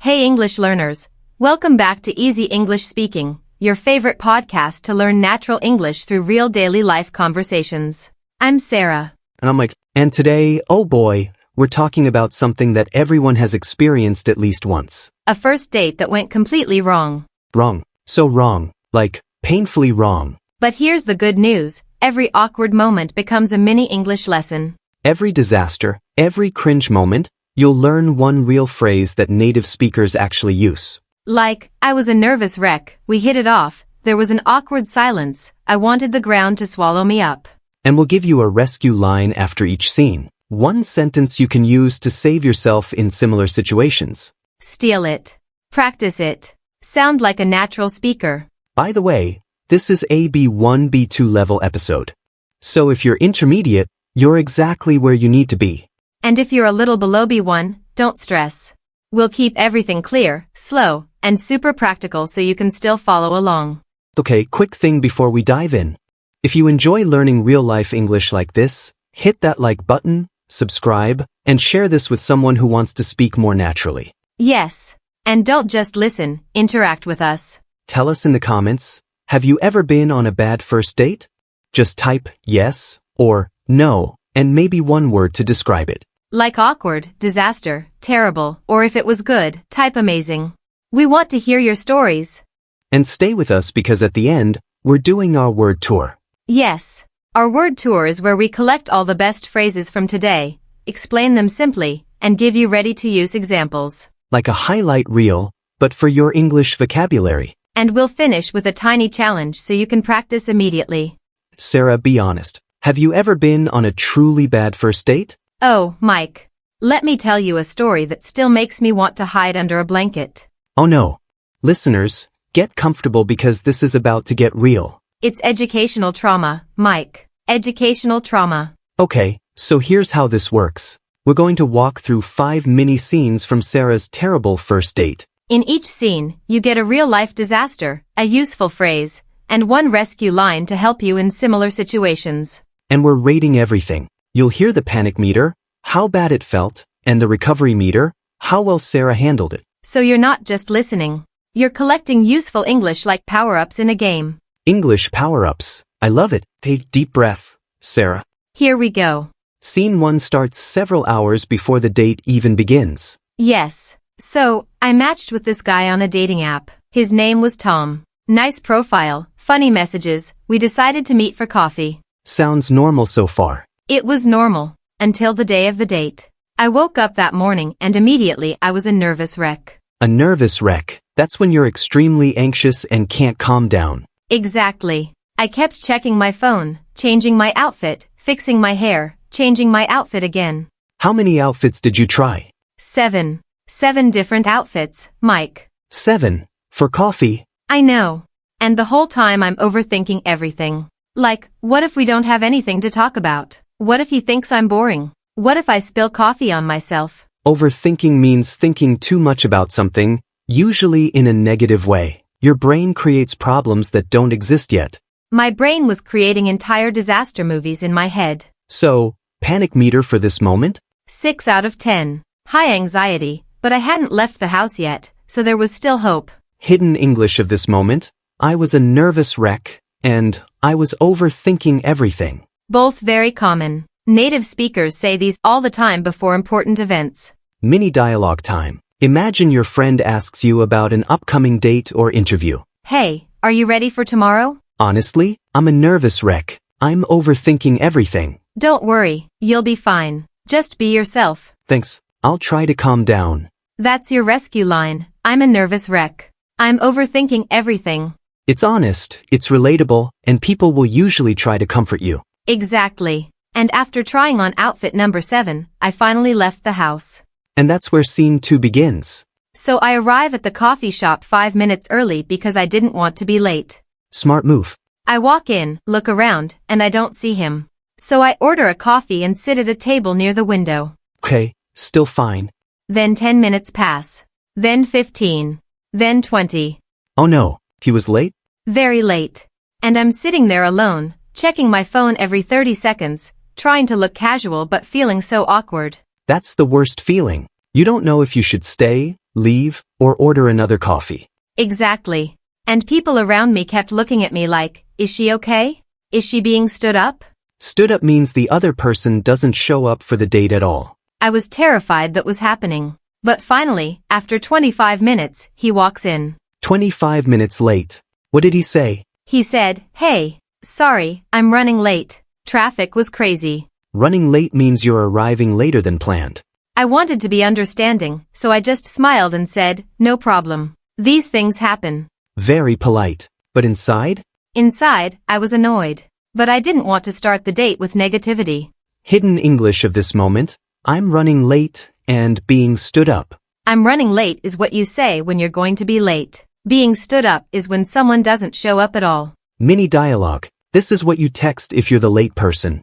Hey English learners, welcome back to Easy English Speaking, your favorite podcast to learn natural English through real daily life conversations. I'm Sarah. And I'm Mike. And today, oh boy, we're talking about something that everyone has experienced at least once. A first date that went completely wrong. Wrong. So wrong. Like, painfully wrong. But here's the good news, every awkward moment becomes a mini English lesson. Every disaster, every cringe moment, you'll learn one real phrase that native speakers actually use. Like, I was a nervous wreck, we hit it off, there was an awkward silence, I wanted the ground to swallow me up. And we'll give you a rescue line after each scene. One sentence you can use to save yourself in similar situations. Steal it. Practice it. Sound like a natural speaker. By the way, this is a B1, B2 level episode. So if you're intermediate, you're exactly where you need to be. And if you're a little below B1, don't stress. We'll keep everything clear, slow, and super practical so you can still follow along. Okay, quick thing before we dive in. If you enjoy learning real-life English like this, hit that like button, subscribe, and share this with someone who wants to speak more naturally. Yes. And don't just listen, interact with us. Tell us in the comments, have you ever been on a bad first date? Just type yes or no, and maybe one word to describe it. Like awkward, disaster, terrible, or if it was good, type amazing. We want to hear your stories. And stay with us because at the end, we're doing our word tour. Yes. Our word tour is where we collect all the best phrases from today, explain them simply, and give you ready-to-use examples. Like a highlight reel, but for your English vocabulary. And we'll finish with a tiny challenge so you can practice immediately. Sarah, be honest. Have you ever been on a truly bad first date? Oh, Mike. Let me tell you a story that still makes me want to hide under a blanket. Oh no. Listeners, get comfortable because this is about to get real. It's educational trauma, Mike. Educational trauma. Okay, so here's how this works. We're going to walk through 5 mini scenes from Sarah's terrible first date. In each scene, you get a real-life disaster, a useful phrase, and one rescue line to help you in similar situations. And we're rating everything. You'll hear the panic meter, how bad it felt, and the recovery meter, how well Sarah handled it. So you're not just listening. You're collecting useful English like power-ups in a game. English power-ups. I love it. Take deep breath, Sarah. Here we go. Scene 1 starts several hours before the date even begins. Yes. So, I matched with this guy on a dating app. His name was Tom. Nice profile, funny messages, we decided to meet for coffee. Sounds normal so far. It was normal, until the day of the date. I woke up that morning and immediately I was a nervous wreck. A nervous wreck. That's when you're extremely anxious and can't calm down. Exactly. I kept checking my phone, changing my outfit, fixing my hair, changing my outfit again. How many outfits did you try? 7. 7 different outfits, Mike. 7. For coffee? I know. And the whole time I'm overthinking everything. Like, what if we don't have anything to talk about? What if he thinks I'm boring? What if I spill coffee on myself? Overthinking means thinking too much about something, usually in a negative way. Your brain creates problems that don't exist yet. My brain was creating entire disaster movies in my head. So, panic meter for this moment? 6 out of 10. High anxiety, but I hadn't left the house yet, so there was still hope. Hidden English of this moment? I was a nervous wreck, and I was overthinking everything. Both very common. Native speakers say these all the time before important events. Mini dialogue time. Imagine your friend asks you about an upcoming date or interview. Hey, are you ready for tomorrow? Honestly, I'm a nervous wreck. I'm overthinking everything. Don't worry, you'll be fine. Just be yourself. Thanks. I'll try to calm down. That's your rescue line. I'm a nervous wreck. I'm overthinking everything. It's honest, it's relatable, and people will usually try to comfort you. Exactly. And after trying on outfit number 7, I finally left the house. And that's where scene 2 begins. So I arrive at the coffee shop 5 minutes early because I didn't want to be late. Smart move. I walk in, look around, and I don't see him. So I order a coffee and sit at a table near the window. Okay, still fine. Then 10 minutes pass. Then 15. Then 20. Oh no, he was late? Very late. And I'm sitting there alone, checking my phone every 30 seconds, trying to look casual but feeling so awkward. That's the worst feeling. You don't know if you should stay, leave, or order another coffee. Exactly. And people around me kept looking at me like, is she okay? Is she being stood up? Stood up means the other person doesn't show up for the date at all. I was terrified that was happening. But finally, after 25 minutes, he walks in. 25 minutes late. What did he say? He said, "Hey, sorry, I'm running late. Traffic was crazy." Running late means you're arriving later than planned. I wanted to be understanding, so I just smiled and said, "No problem. These things happen." Very polite. But inside? Inside, I was annoyed. But I didn't want to start the date with negativity. Hidden English of this moment. I'm running late and being stood up. I'm running late is what you say when you're going to be late. Being stood up is when someone doesn't show up at all. Mini dialogue. This is what you text if you're the late person.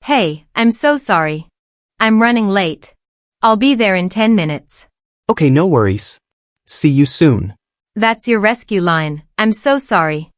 Hey, I'm so sorry. I'm running late. I'll be there in 10 minutes. Okay, no worries. See you soon. That's your rescue line. I'm so sorry.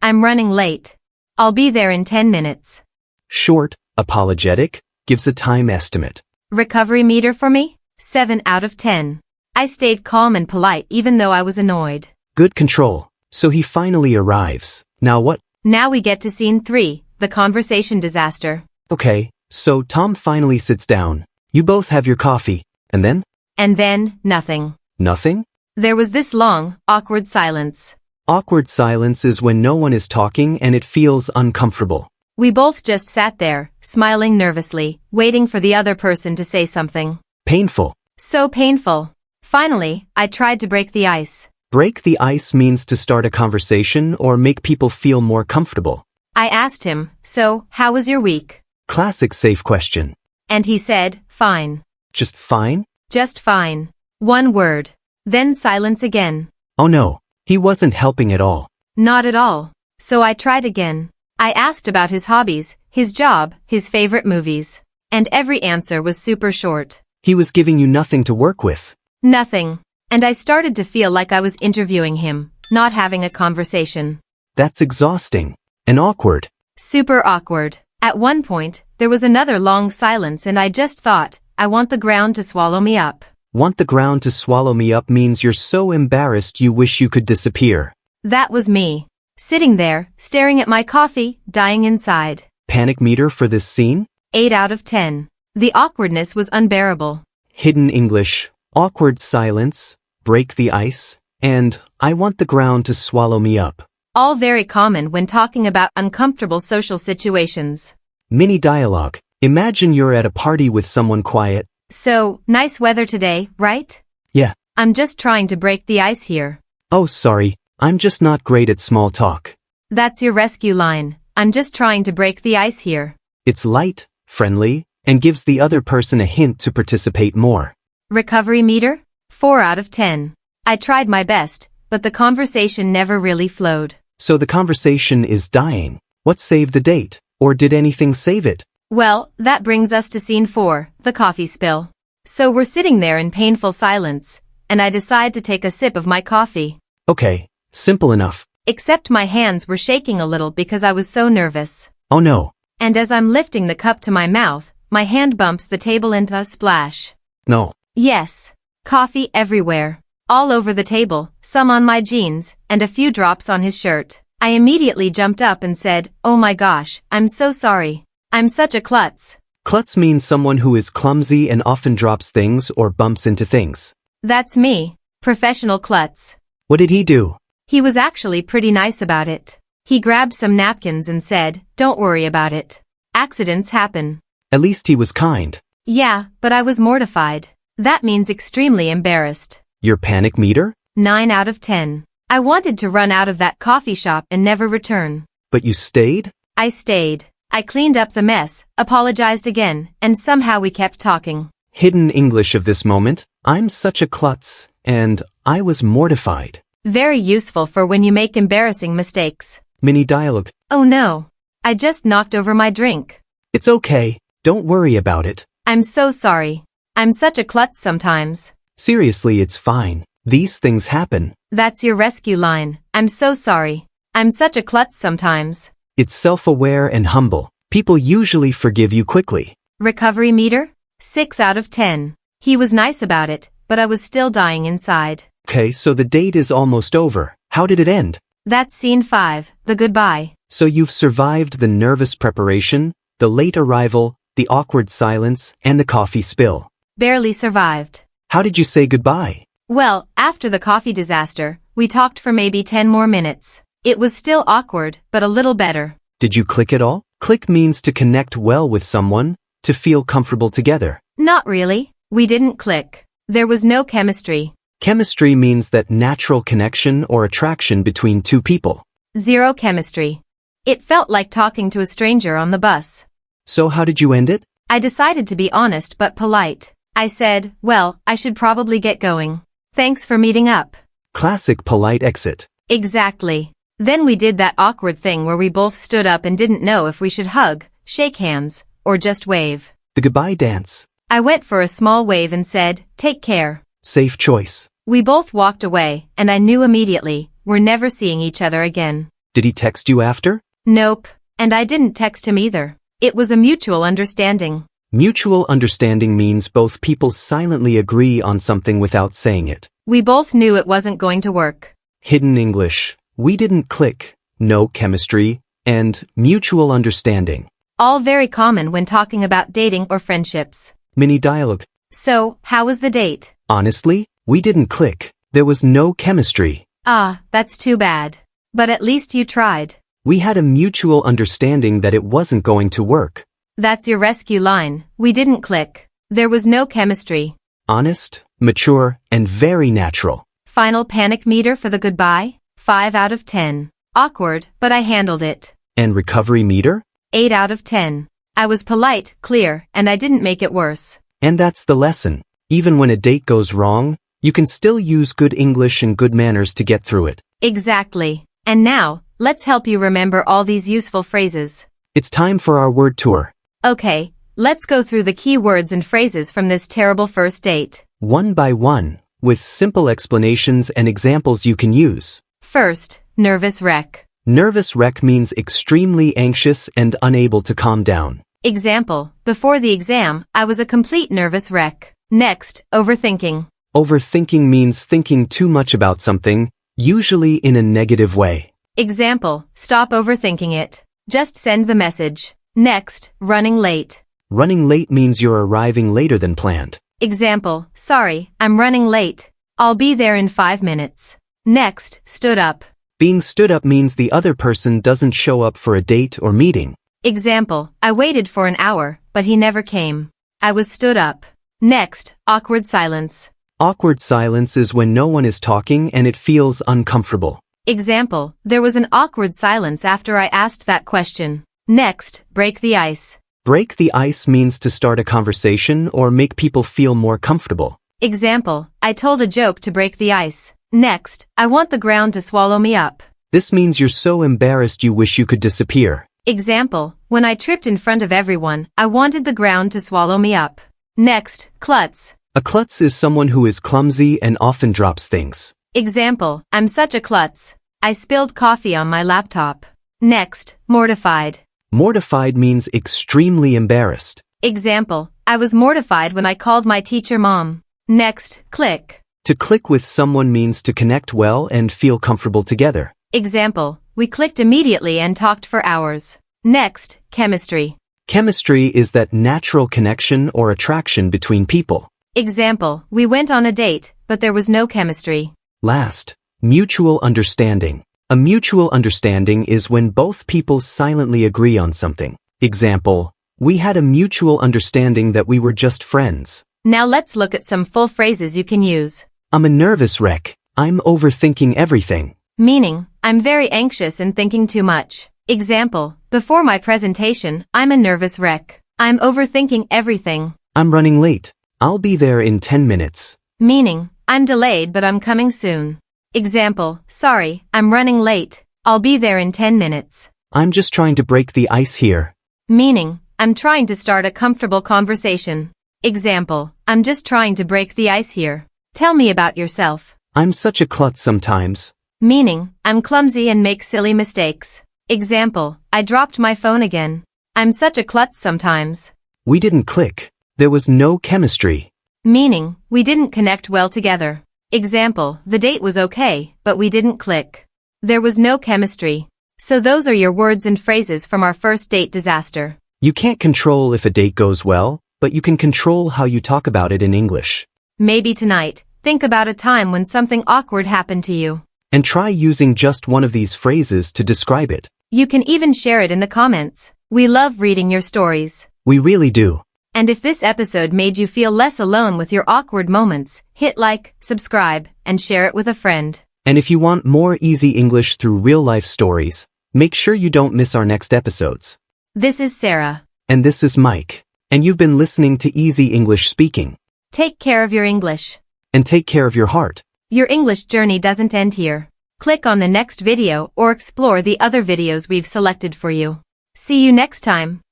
I'm running late. I'll be there in 10 minutes. Short, apologetic, gives a time estimate. Recovery meter for me? 7 out of 10. I stayed calm and polite even though I was annoyed. Good control. So he finally arrives. Now what? Now we get to scene 3, the conversation disaster. Okay, so Tom finally sits down. You both have your coffee. And then? And then, nothing. Nothing? There was this long, awkward silence. Awkward silence is when no one is talking and it feels uncomfortable. We both just sat there, smiling nervously, waiting for the other person to say something. Painful. So painful. Finally, I tried to break the ice. Break the ice means to start a conversation or make people feel more comfortable. I asked him, "So, how was your week?" Classic safe question. And he said, "Fine." Just fine? Just fine. One word. Then silence again. Oh no, he wasn't helping at all. Not at all. So I tried again. I asked about his hobbies, his job, his favorite movies. And every answer was super short. He was giving you nothing to work with. Nothing. And I started to feel like I was interviewing him, not having a conversation. That's exhausting. And awkward. Super awkward. At one point, there was another long silence and I just thought, I want the ground to swallow me up. Want the ground to swallow me up means you're so embarrassed you wish you could disappear. That was me. Sitting there, staring at my coffee, dying inside. Panic meter for this scene? 8 out of 10. The awkwardness was unbearable. Hidden English, awkward silence, break the ice, and I want the ground to swallow me up. All very common when talking about uncomfortable social situations. Mini dialogue. Imagine you're at a party with someone quiet. So, nice weather today, right? Yeah. I'm just trying to break the ice here. Oh, sorry. I'm just not great at small talk. That's your rescue line. I'm just trying to break the ice here. It's light, friendly, and gives the other person a hint to participate more. Recovery meter? 4 out of 10. I tried my best, but the conversation never really flowed. So the conversation is dying. What saved the date? Or did anything save it? Well, that brings us to scene 4, the coffee spill. So we're sitting there in painful silence, and I decide to take a sip of my coffee. Okay, simple enough. Except my hands were shaking a little because I was so nervous. Oh no. And as I'm lifting the cup to my mouth, my hand bumps the table and a splash. No. Yes. Coffee everywhere. All over the table, some on my jeans, and a few drops on his shirt. I immediately jumped up and said, "Oh my gosh, I'm so sorry. I'm such a klutz." Klutz means someone who is clumsy and often drops things or bumps into things. That's me. Professional klutz. What did he do? He was actually pretty nice about it. He grabbed some napkins and said, "Don't worry about it. Accidents happen." At least he was kind. Yeah, but I was mortified. That means extremely embarrassed. Your panic meter? 9 out of 10. I wanted to run out of that coffee shop and never return. But you stayed? I stayed. I cleaned up the mess, apologized again, and somehow we kept talking. Hidden English of this moment. I'm such a klutz, and I was mortified. Very useful for when you make embarrassing mistakes. Mini dialogue. Oh no. I just knocked over my drink. It's okay. Don't worry about it. I'm so sorry. I'm such a klutz sometimes. Seriously, it's fine. These things happen. That's your rescue line. I'm so sorry. I'm such a klutz sometimes. It's self-aware and humble. People usually forgive you quickly. Recovery meter? 6 out of 10. He was nice about it, but I was still dying inside. Okay, so the date is almost over. How did it end? That's scene 5, the goodbye. So you've survived the nervous preparation, the late arrival, the awkward silence, and the coffee spill. Barely survived. How did you say goodbye? Well, after the coffee disaster, we talked for maybe 10 more minutes. It was still awkward, but a little better. Did you click at all? Click means to connect well with someone, to feel comfortable together. Not really. We didn't click. There was no chemistry. Chemistry means that natural connection or attraction between two people. Zero chemistry. It felt like talking to a stranger on the bus. So how did you end it? I decided to be honest but polite. I said, well, I should probably get going. Thanks for meeting up. Classic polite exit. Exactly. Then we did that awkward thing where we both stood up and didn't know if we should hug, shake hands, or just wave. The goodbye dance. I went for a small wave and said, take care. Safe choice. We both walked away, and I knew immediately, we're never seeing each other again. Did he text you after? Nope. And I didn't text him either. It was a mutual understanding. Mutual understanding means both people silently agree on something without saying it. We both knew it wasn't going to work. Hidden English. We didn't click. No chemistry. And mutual understanding. All very common when talking about dating or friendships. Mini dialogue. So, how was the date? Honestly, we didn't click. There was no chemistry. Ah, that's too bad. But at least you tried. We had a mutual understanding that it wasn't going to work. That's your rescue line. We didn't click. There was no chemistry. Honest, mature, and very natural. Final panic meter for the goodbye? 5 out of 10. Awkward, but I handled it. And recovery meter? 8 out of 10. I was polite, clear, and I didn't make it worse. And that's the lesson. Even when a date goes wrong, you can still use good English and good manners to get through it. Exactly. And now, let's help you remember all these useful phrases. It's time for our word tour. Okay, let's go through the key words and phrases from this terrible first date. One by one, with simple explanations and examples you can use. First, nervous wreck. Nervous wreck means extremely anxious and unable to calm down. Example, before the exam, I was a complete nervous wreck. Next, overthinking. Overthinking means thinking too much about something, usually in a negative way. Example, stop overthinking it. Just send the message. Next, running late. Running late means you're arriving later than planned. Example, sorry, I'm running late. I'll be there in 5 minutes. Next, stood up. Being stood up means the other person doesn't show up for a date or meeting. Example, I waited for an hour, but he never came. I was stood up. Next, awkward silence. Awkward silence is when no one is talking and it feels uncomfortable. Example, there was an awkward silence after I asked that question. Next, break the ice. Break the ice means to start a conversation or make people feel more comfortable. Example, I told a joke to break the ice. Next, I want the ground to swallow me up. This means you're so embarrassed you wish you could disappear. Example, when I tripped in front of everyone, I wanted the ground to swallow me up. Next, klutz. A klutz is someone who is clumsy and often drops things. Example, I'm such a klutz. I spilled coffee on my laptop. Next, mortified. Mortified means extremely embarrassed. Example, I was mortified when I called my teacher mom. Next, click. To click with someone means to connect well and feel comfortable together. Example, we clicked immediately and talked for hours. Next, chemistry. Chemistry is that natural connection or attraction between people. Example, we went on a date, but there was no chemistry. Last, mutual understanding. A mutual understanding is when both people silently agree on something. Example, we had a mutual understanding that we were just friends. Now let's look at some full phrases you can use. I'm a nervous wreck. I'm overthinking everything. Meaning, I'm very anxious and thinking too much. Example, before my presentation, I'm a nervous wreck. I'm overthinking everything. I'm running late. I'll be there in 10 minutes. Meaning, I'm delayed but I'm coming soon. Example, sorry, I'm running late. I'll be there in 10 minutes. I'm just trying to break the ice here. Meaning, I'm trying to start a comfortable conversation. Example, I'm just trying to break the ice here. Tell me about yourself. I'm such a klutz sometimes. Meaning, I'm clumsy and make silly mistakes. Example, I dropped my phone again. I'm such a klutz sometimes. We didn't click. There was no chemistry. Meaning, we didn't connect well together. Example, the date was okay, but we didn't click. There was no chemistry. So those are your words and phrases from our first date disaster. You can't control if a date goes well, but you can control how you talk about it in English. Maybe tonight, think about a time when something awkward happened to you. And try using just one of these phrases to describe it. You can even share it in the comments. We love reading your stories. We really do. And if this episode made you feel less alone with your awkward moments, hit like, subscribe, and share it with a friend. And if you want more easy English through real-life stories, make sure you don't miss our next episodes. This is Sarah. And this is Mike. And you've been listening to Easy English Speaking. Take care of your English. And take care of your heart. Your English journey doesn't end here. Click on the next video or explore the other videos we've selected for you. See you next time.